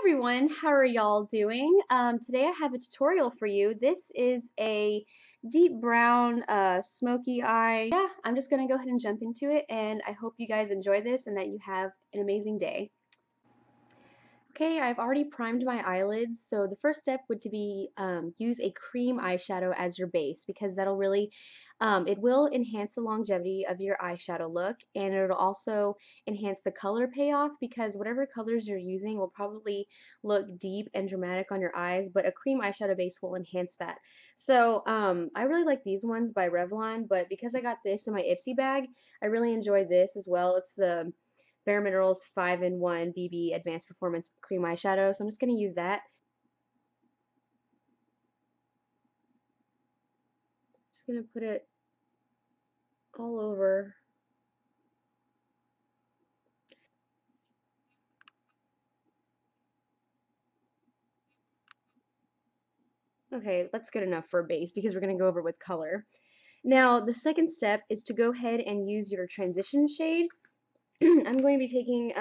everyone, how are y'all doing? Today I have a tutorial for you. This is a deep brown smoky eye. Yeah, I'm just gonna go ahead and jump into it, and I hope you guys enjoy this and that you have an amazing day. Okay, I've already primed my eyelids, so the first step would to be use a cream eyeshadow as your base, because that'll really, it will enhance the longevity of your eyeshadow look, and it'll also enhance the color payoff, because whatever colors you're using will probably look deep and dramatic on your eyes, but a cream eyeshadow base will enhance that. So I really like these ones by Revlon, but because I got this in my Essie bag, I really enjoy this as well. It's the Bare Minerals 5-in-1 BB Advanced Performance Cream Eyeshadow, so I'm just going to use that. Just going to put it all over. Okay, that's good enough for a base because we're going to go over with color. Now, the second step is to go ahead and use your transition shade. I'm going to be taking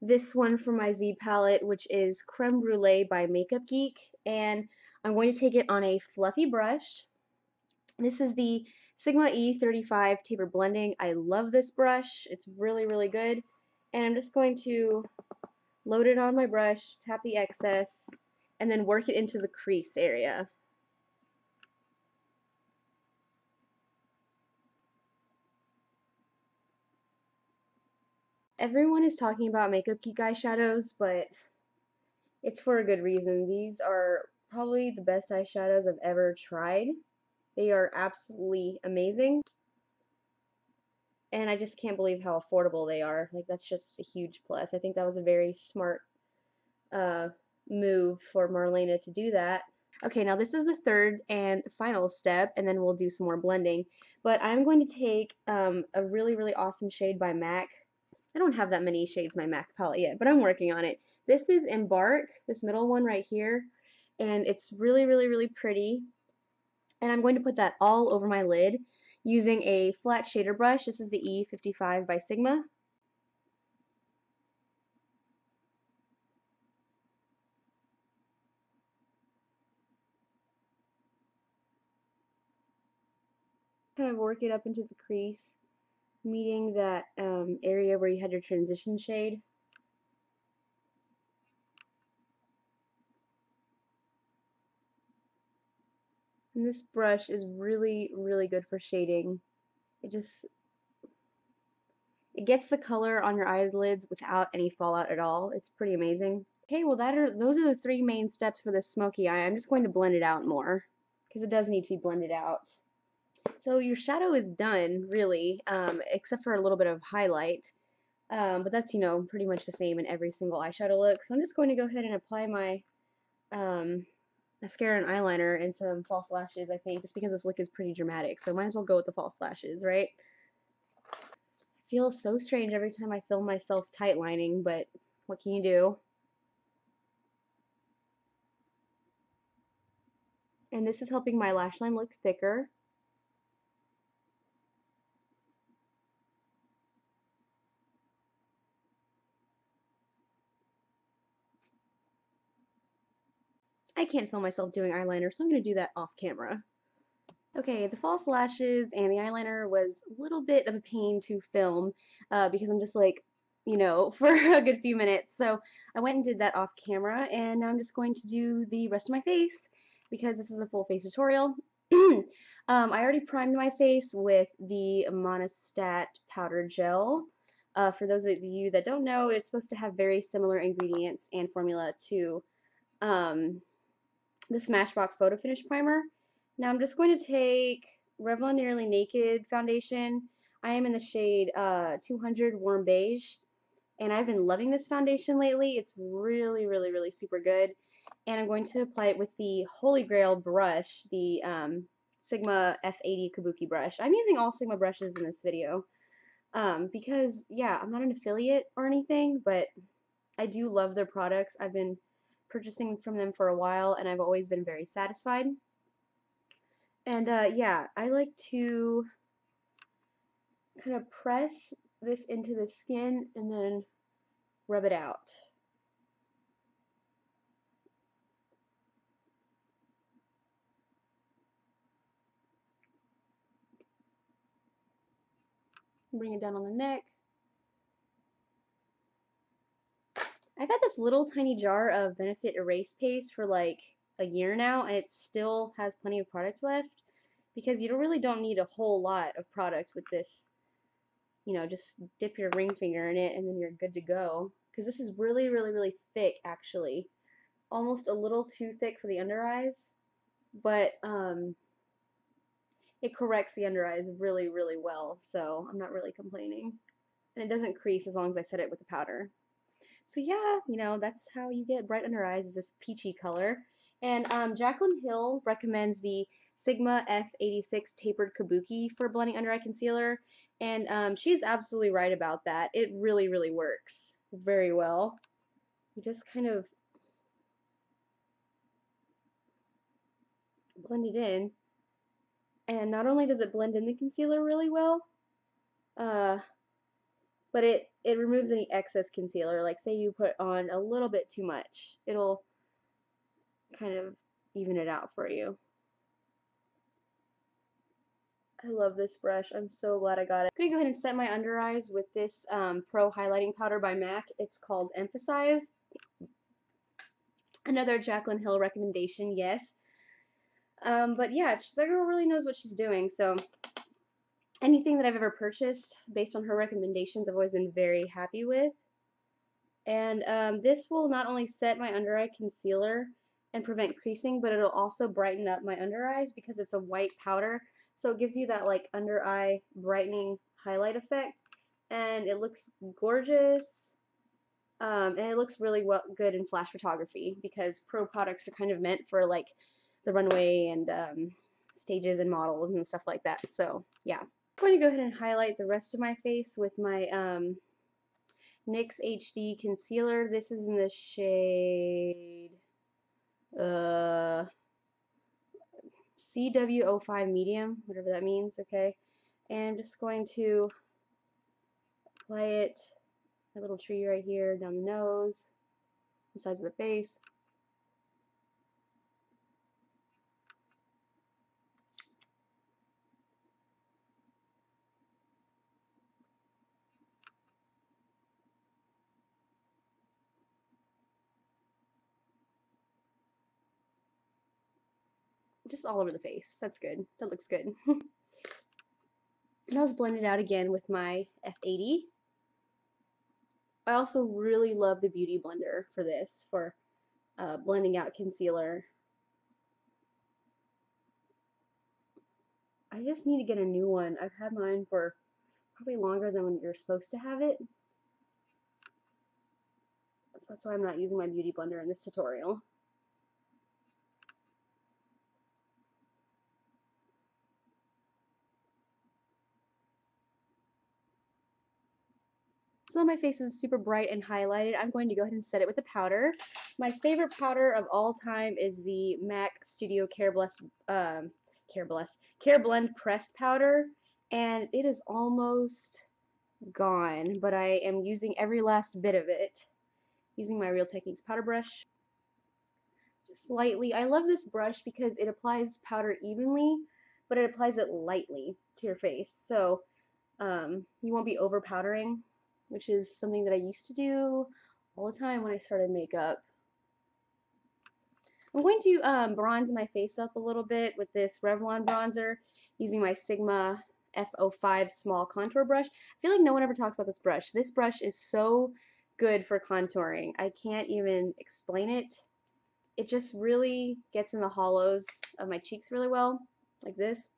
this one from my Z palette, which is Creme Brulee by Makeup Geek, and I'm going to take it on a fluffy brush. This is the Sigma E35 Tapered Blending. I love this brush. It's really, really good. And I'm just going to load it on my brush, tap the excess, and then work it into the crease area. Everyone is talking about Makeup Geek eyeshadows, but it's for a good reason. These are probably the best eyeshadows I've ever tried. They are absolutely amazing. And I just can't believe how affordable they are. Like, that's just a huge plus. I think that was a very smart move for Marlena to do that. Okay, now this is the third and final step, and then we'll do some more blending. But I'm going to take a really, really awesome shade by MAC. I don't have that many shades in my MAC palette yet, but I'm working on it. This is Embark, this middle one right here, and it's really, really, really pretty. And I'm going to put that all over my lid using a flat shader brush. This is the E55 by Sigma. Kind of work it up into the crease, meeting that area where you had your transition shade. And this brush is really, really good for shading. It gets the color on your eyelids without any fallout at all. It's pretty amazing. Okay, well those are the three main steps for this smoky eye. I'm just going to blend it out more because it does need to be blended out. So your shadow is done, really, except for a little bit of highlight. But that's, you know, pretty much the same in every single eyeshadow look. So I'm just going to go ahead and apply my mascara and eyeliner and some false lashes, I think, just because this look is pretty dramatic. So might as well go with the false lashes, right? I feel so strange every time I film myself tightlining, but what can you do? And this is helping my lash line look thicker. I can't film myself doing eyeliner, so I'm going to do that off camera. Okay, the false lashes and the eyeliner was a little bit of a pain to film because I'm just like, you know, for a good few minutes. So I went and did that off camera, and now I'm just going to do the rest of my face because this is a full face tutorial. I already primed my face with the Monistat Powder Gel. For those of you that don't know, it's supposed to have very similar ingredients and formula to the Smashbox Photo Finish Primer. Now I'm just going to take Revlon Nearly Naked foundation. I am in the shade 200 Warm Beige, and I've been loving this foundation lately. It's really, really, really super good. And I'm going to apply it with the Holy Grail brush, the Sigma F80 Kabuki brush. I'm using all Sigma brushes in this video because, yeah, I'm not an affiliate or anything, but I do love their products. I've been purchasing from them for a while, and I've always been very satisfied. And yeah, I like to kind of press this into the skin and then rub it out. Bring it down on the neck. I've had this little tiny jar of Benefit Erase Paste for like a year now, and it still has plenty of product left because you really don't need a whole lot of product with this. You know, just dip your ring finger in it and then you're good to go. Because this is really, really, really thick actually. Almost a little too thick for the under eyes, but it corrects the under eyes really, really well, so I'm not really complaining. And it doesn't crease as long as I set it with the powder. So yeah, you know, that's how you get bright under eyes, is this peachy color. And Jaclyn Hill recommends the Sigma F86 Tapered Kabuki for blending under eye concealer. And she's absolutely right about that. It really, really works very well. You just kind of blend it in. And not only does it blend in the concealer really well, but it removes any excess concealer. Like say you put on a little bit too much, it'll kind of even it out for you. I love this brush. I'm so glad I got it. I'm going to go ahead and set my under eyes with this Pro Highlighting Powder by MAC. It's called Emphasize. Another Jaclyn Hill recommendation, yes. But yeah, the girl really knows what she's doing. So anything that I've ever purchased based on her recommendations, I've always been very happy with. And this will not only set my under eye concealer and prevent creasing, but it'll also brighten up my under eyes because it's a white powder. So it gives you that like under eye brightening highlight effect. And it looks gorgeous. And it looks really good in flash photography because pro products are kind of meant for like the runway and stages and models and stuff like that. So yeah. I'm going to go ahead and highlight the rest of my face with my NYX HD concealer. This is in the shade CW05 medium, whatever that means, okay? And I'm just going to apply it, my little tree right here, down the nose, the sides of the face. Just all over the face. That's good. That looks good. And I'll just blend it out again with my F80. I also really love the Beauty Blender for this, for blending out concealer. I just need to get a new one. I've had mine for probably longer than when you're supposed to have it. So that's why I'm not using my Beauty Blender in this tutorial. So now my face is super bright and highlighted. I'm going to go ahead and set it with the powder. My favorite powder of all time is the MAC Studio Careblend Pressed Powder, and it is almost gone, but I am using every last bit of it. Using my Real Techniques powder brush. Just lightly. I love this brush because it applies powder evenly, but it applies it lightly to your face. So you won't be over powdering, which is something that I used to do all the time when I started makeup. I'm going to bronze my face up a little bit with this Revlon bronzer using my Sigma F05 small contour brush. I feel like no one ever talks about this brush. This brush is so good for contouring. I can't even explain it. It just really gets in the hollows of my cheeks really well, like this.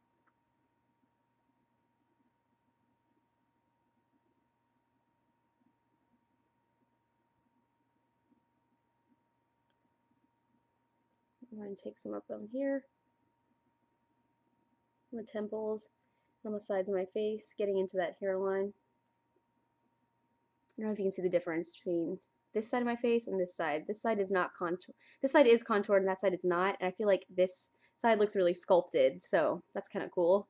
I'm going to take some up on here, on the temples, on the sides of my face, getting into that hairline. I don't know if you can see the difference between this side of my face and this side. This side is not contour. This side is contoured and that side is not. And I feel like this side looks really sculpted, so that's kind of cool.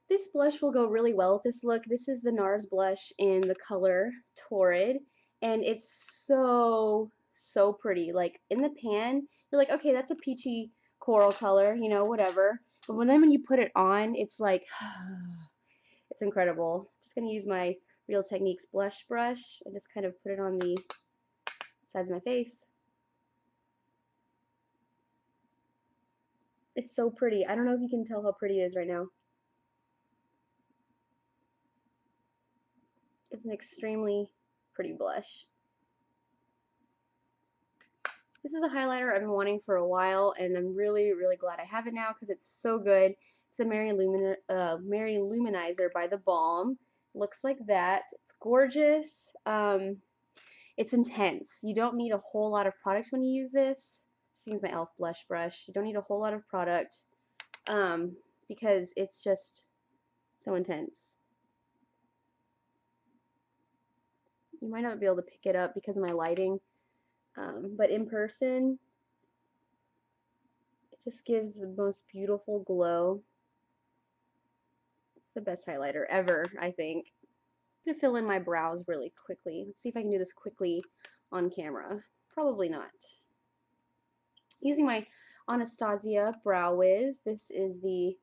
This blush will go really well with this look. This is the NARS blush in the color Torrid, and it's so pretty. Like in the pan, you're like, okay, that's a peachy, coral color, you know, whatever. But when you put it on, it's like, it's incredible. I'm just going to use my Real Techniques blush brush and just kind of put it on the sides of my face. It's so pretty. I don't know if you can tell how pretty it is right now. It's an extremely pretty blush. This is a highlighter I've been wanting for a while, and I'm really, really glad I have it now because it's so good. It's a Mary Luminizer by The Balm. Looks like that. It's gorgeous. It's intense. You don't need a whole lot of product when you use this. Just use my e.l.f. blush brush. You don't need a whole lot of product because it's just so intense. You might not be able to pick it up because of my lighting. But in person, it just gives the most beautiful glow. It's the best highlighter ever, I think. I'm going to fill in my brows really quickly. Let's see if I can do this quickly on camera. Probably not. Using my Anastasia Brow Wiz. This is the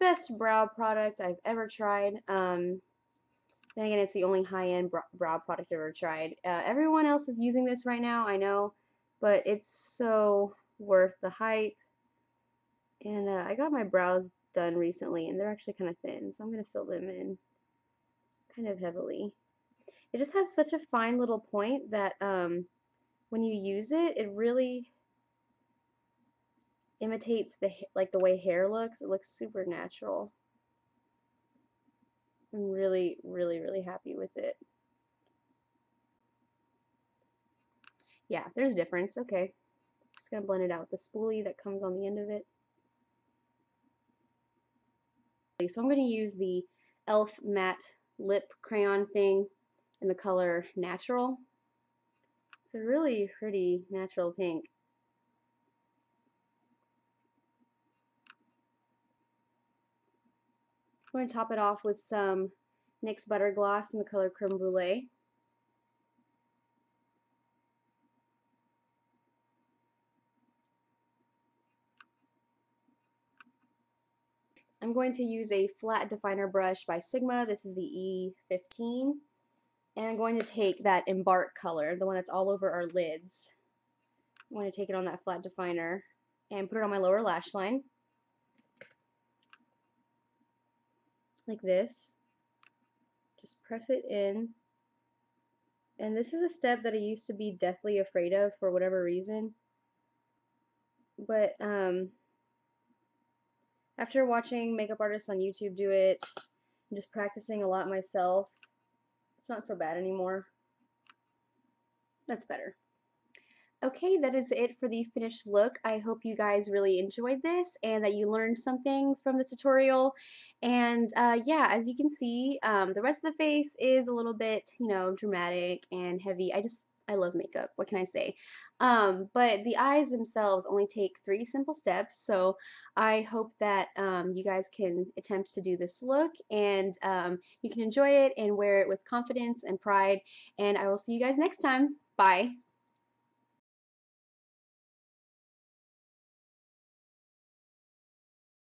best brow product I've ever tried. Then again, it's the only high-end brow product I've ever tried. Everyone else is using this right now, I know, but it's so worth the hype. And I got my brows done recently, and they're actually kind of thin, so I'm going to fill them in kind of heavily. It just has such a fine little point that when you use it, it really imitates the way hair looks. It looks super natural. I'm really, really, really happy with it. Yeah, there's a difference. Okay. Just going to blend it out with the spoolie that comes on the end of it. So I'm going to use the e.l.f. matte lip crayon thing in the color Natural. It's a really pretty natural pink. I'm going to top it off with some NYX Butter Gloss in the color Creme Brulee. I'm going to use a flat definer brush by Sigma. This is the E15. And I'm going to take that Embark color, the one that's all over our lids. I'm going to take it on that flat definer and put it on my lower lash line. Like this. Just press it in. And this is a step that I used to be deathly afraid of for whatever reason. But after watching makeup artists on YouTube do it, and just practicing a lot myself, it's not so bad anymore. That's better. Okay, that is it for the finished look. I hope you guys really enjoyed this and that you learned something from this tutorial. And yeah, as you can see, the rest of the face is a little bit, you know, dramatic and heavy. I love makeup. What can I say? But the eyes themselves only take 3 simple steps. So I hope that you guys can attempt to do this look and you can enjoy it and wear it with confidence and pride. And I will see you guys next time. Bye.